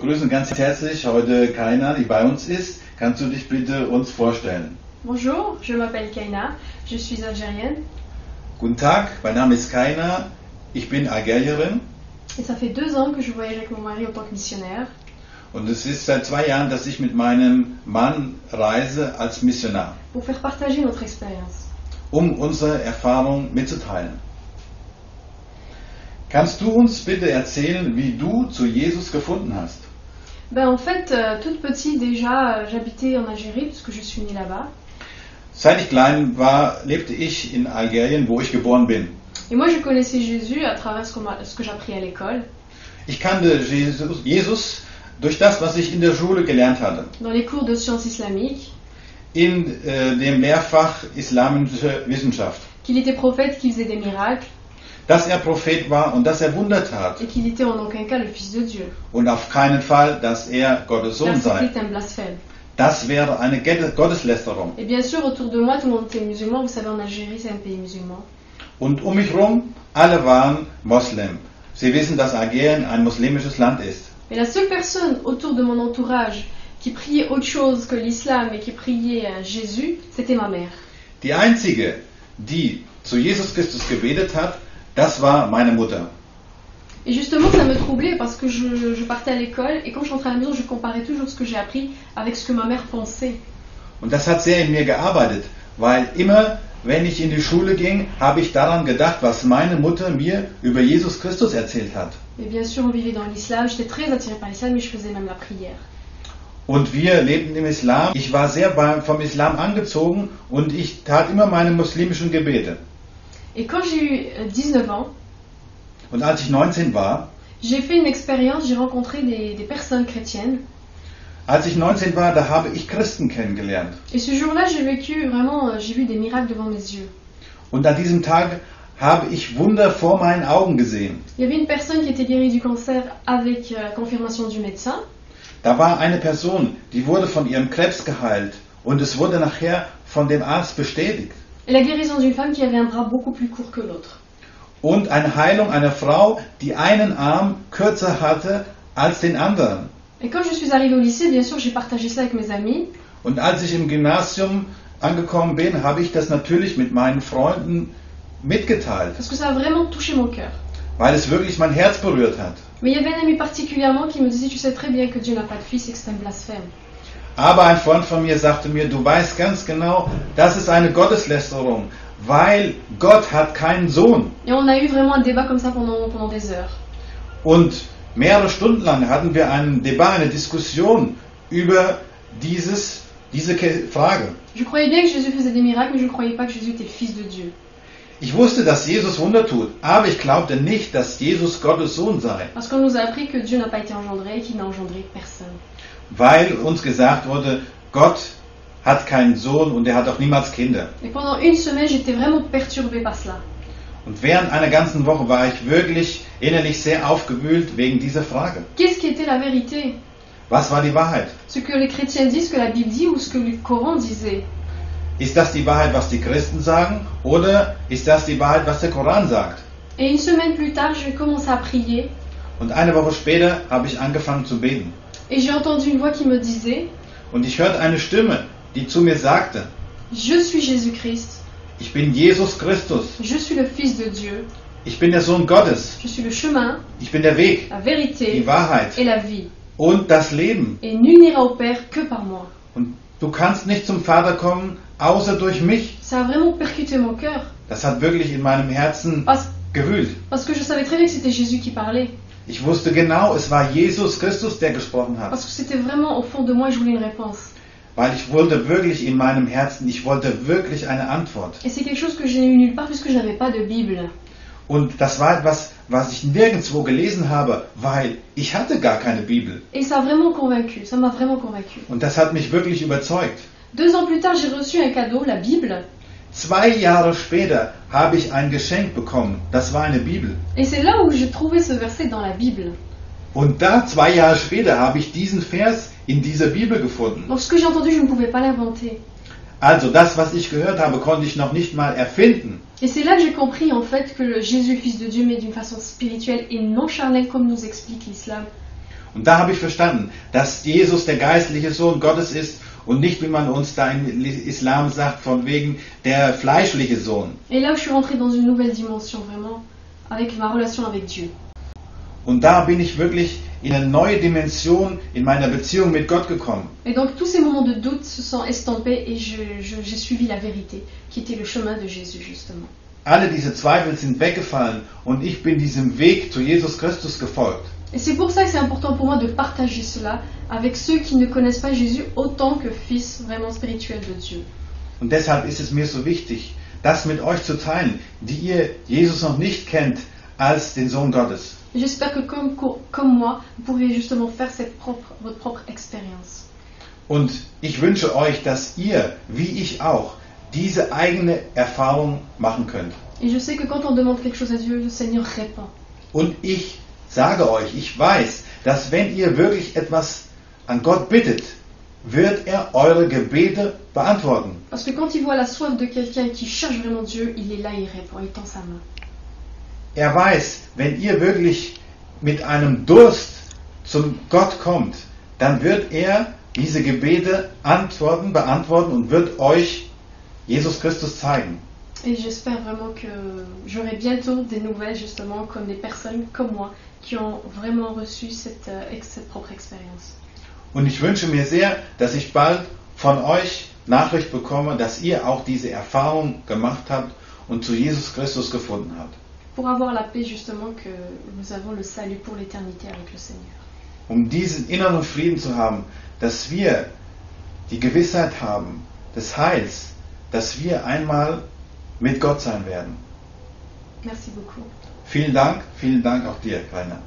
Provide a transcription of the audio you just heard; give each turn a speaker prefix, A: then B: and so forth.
A: begrüßen ganz herzlich heute Kaina, die bei uns ist. Kannst du dich bitte uns vorstellen?
B: Bonjour, je m'appelle Kaina, je suis algérienne.
A: Guten Tag, mein Name ist Kaina, ich bin Algerierin.
B: Et ça fait 2 ans que je voyage avec mon mari en tant que missionnaire.
A: Und es ist seit 2 Jahren, dass ich mit meinem Mann reise als Missionar,
B: Pour faire partager notre expérience.
A: um unsere Erfahrung mitzuteilen. Kannst du uns bitte erzählen, wie du zu Jesus gefunden hast?
B: En fait, toute petite déjà, j'habitais en Algérie puisque je suis née là-bas.
A: Seit ich klein war, lebte ich in Algerien, wo ich geboren bin.
B: Et moi, je connaissais Jésus à travers ce que j'appris à l'école.
A: Ich kannte Jesus durch das, was ich in der Schule gelernt hatte.
B: Dans les cours de sciences islamiques,
A: In dem Lehrfach Islamische Wissenschaft.
B: qu'il était prophète, qu'il faisait des miracles
A: Dass er Prophet war und dass er Wunder tat.
B: et qu'il était en aucun cas le Fils de Dieu.
A: Und auf keinen Fall, dass er Gottes
B: Car
A: Sohn sei.
B: c'était un blasphème.
A: Das wäre eine Gotteslästerung.
B: Et bien sûr, autour de moi, tout le monde était musulman. Vous savez, en Algérie, c'est un pays musulman.
A: Und um mich herum, alle waren Moslem. Sie wissen, dass Algerien ein muslimisches Land ist.
B: Mais la seule personne autour de mon entourage qui priait autre chose que l'islam et qui priait Jésus, c'était ma mère.
A: Die einzige, die zu Jesus Christus gebetet hat, das war meine Mutter.
B: Et justement, ça me troublait parce que je partais à l'école et quand je rentrais à la maison, je comparais toujours ce que j'ai appris avec ce que ma mère pensait.
A: Und das hat sehr in mir gearbeitet, weil immer, wenn ich in die Schule ging, habe ich daran gedacht, was meine Mutter mir über Jesus Christus erzählt hat.
B: Et bien sûr, on vivait dans l'islam, j'étais très attirée par l'islam et je faisais même la prière.
A: Und wir lebten im Islam. Ich war sehr vom Islam angezogen und ich tat immer meine muslimischen Gebete.
B: Et quand j'ai eu 19 ans,
A: Und als ich 19 war,
B: j'ai fait une expérience, j'ai rencontré des personnes chrétiennes.
A: als ich 19 war, da habe ich Christen kennengelernt.
B: Et ce jour-là, j'ai vécu vraiment, j'ai vu des miracles devant mes yeux.
A: Und an diesem Tag habe ich Wunder vor meinen Augen gesehen.
B: Il y avait une personne qui était guérie du cancer avec la confirmation du médecin.
A: Da war eine Person, die wurde von ihrem Krebs geheilt und es wurde nachher von dem Arzt bestätigt.
B: Et la guérison d'une femme qui avait un bras beaucoup plus court que l'autre.
A: Und eine Heilung einer Frau, die einen Arm kürzer hatte als den anderen.
B: Et quand je suis arrivée au lycée, bien sûr, j'ai partagé ça avec mes amis.
A: Und als ich im Gymnasium angekommen bin, habe ich das natürlich mit meinen Freunden mitgeteilt,
B: Parce que ça a vraiment touché mon cœur.
A: weil es wirklich mein Herz berührt hat.
B: Mais il y avait un ami particulièrement qui me disait, tu sais très bien que Dieu n'a pas de fils et que c'est un blasphème.
A: Aber ein Freund von mir sagte mir, du weißt ganz genau, das ist eine Gotteslästerung, weil Gott hat keinen Sohn.
B: Et on a eu vraiment un débat comme ça pendant des heures.
A: Und mehrere Stunden lang hatten wir einen Debat, eine Diskussion über diese Frage.
B: Je croyais bien que Jésus faisait des miracles, mais je ne croyais pas que Jésus était fils de Dieu.
A: Ich wusste, dass Jesus Wunder tut, aber ich glaubte nicht, dass Jesus Gottes Sohn sei,
B: Parce qu'on nous a appris que Dieu n'a pas été engendré et qu'il n'a engendré personne.
A: weil uns gesagt wurde, Gott hat keinen Sohn und er hat auch niemals Kinder.
B: Et pendant une semaine, j'étais vraiment perturbée par cela.
A: Und während einer ganzen Woche war ich wirklich innerlich sehr aufgewühlt wegen dieser Frage.
B: Qu'est-ce qui était la vérité?
A: Was war die Wahrheit?
B: Ce que les chrétiens disent, ce que la Bible dit ou ce que le Coran disait?
A: Ist das die Wahrheit, was die Christen sagen, oder ist das die Wahrheit, was der Koran sagt?
B: Et une semaine plus tard, j'ai commencé à prier
A: Und eine Woche später habe ich angefangen zu beten.
B: et j'ai entendu une voix qui me disait,
A: Und ich hörte eine Stimme, die zu mir sagte,
B: je suis Jésus-Christ,
A: ich bin Jesus Christus,
B: je suis le Fils de Dieu,
A: ich bin der Sohn Gottes,
B: je suis le chemin,
A: ich bin der Weg,
B: la
A: die
B: vérité
A: Wahrheit
B: et la vie.
A: und das Leben.
B: Et nul n'ira au Père que par moi.
A: Und du kannst nicht zum Vater kommen, außer durch mich.
B: Ça a vraiment percuté mon cœur
A: Das hat wirklich in meinem Herzen gewühlt.
B: parce que je savais très bien que c'était Jésus qui parlait.
A: Ich wusste genau, es war Jesus Christus, der gesprochen hat.
B: Parce que c'était vraiment au fond de moi, je voulais une réponse.
A: Weil ich wollte wirklich in meinem Herzen, ich wollte wirklich eine Antwort.
B: Et c'est quelque chose que je n'ai eu nulle part puisque je n'avais pas de Bible.
A: Und das war etwas, was ich nirgendwo gelesen habe, weil ich hatte gar keine Bibel.
B: Et ça a vraiment convaincu, ça m'a vraiment convaincu.
A: Und das hat mich wirklich überzeugt.
B: 2 ans plus tard, j'ai reçu un cadeau, la Bible.
A: 2 Jahre später habe ich ein Geschenk bekommen. Das war eine Bibel.
B: Et c'est là où j'ai trouvé ce verset dans la Bible.
A: Und da 2 Jahre später habe ich diesen Vers in dieser Bibel gefunden.
B: Donc ce que j'ai entendu, je ne pouvais pas l'inventer.
A: Also das, was ich gehört habe, konnte ich noch nicht mal erfinden.
B: Et c'est là que j'ai compris en fait que le Jésus, fils de Dieu, mais d'une façon spirituelle et non charnelle comme nous explique l'islam.
A: Und da habe ich verstanden, dass Jesus der geistliche Sohn Gottes ist und nicht, wie man uns da im Islam sagt, von wegen der fleischliche Sohn.
B: Et là où je suis rentrée dans une nouvelle dimension, vraiment, avec ma relation avec Dieu.
A: Und da bin ich wirklich in eine neue Dimension in meiner Beziehung mit Gott gekommen.
B: Et donc tous ces moments de doute se sont estompés et j'ai suivi la vérité, qui était le chemin de Jésus justement.
A: Alle diese Zweifel sind weggefallen und ich bin diesem Weg zu Jesus Christus gefolgt.
B: Et c'est pour ça que c'est important pour moi de partager cela avec ceux qui ne connaissent pas Jésus autant que fils vraiment spirituel de Dieu.
A: Und deshalb ist es mir so wichtig, das mit euch zu teilen, die ihr Jesus noch nicht kennt als den Sohn Gottes.
B: Et j'espère que comme moi, vous pouvez justement faire votre propre expérience.
A: Und ich wünsche euch, dass ihr, wie ich auch, diese eigene Erfahrung machen könnt.
B: Et je sais que quand on demande quelque chose à Dieu, le Seigneur répond.
A: Und ich sage euch, ich weiß, dass wenn ihr wirklich etwas an Gott bittet, wird er eure Gebete beantworten.
B: Parce que quand il voit la soif de quelqu'un qui cherche vraiment Dieu, il est là, il répond, il tend sa main.
A: Er weiß, wenn ihr wirklich mit einem Durst zum Gott kommt, dann wird er diese Gebete beantworten und wird euch Jesus Christus zeigen.
B: Et j'espère vraiment que j'aurai bientôt des nouvelles justement comme des personnes comme moi qui ont vraiment reçu cette propre expérience.
A: Und ich wünsche mir sehr, dass ich bald von euch Nachricht bekomme, dass ihr auch diese Erfahrung gemacht habt und zu Jesus Christus gefunden habt.
B: Pour avoir la paix justement que nous avons le salut pour l'éternité avec le Seigneur.
A: Um diesen inneren Frieden zu haben, dass wir die Gewissheit haben des Heils, dass wir einmal mit Gott sein werden.
B: Merci beaucoup.
A: Vielen Dank auch dir, Rainer.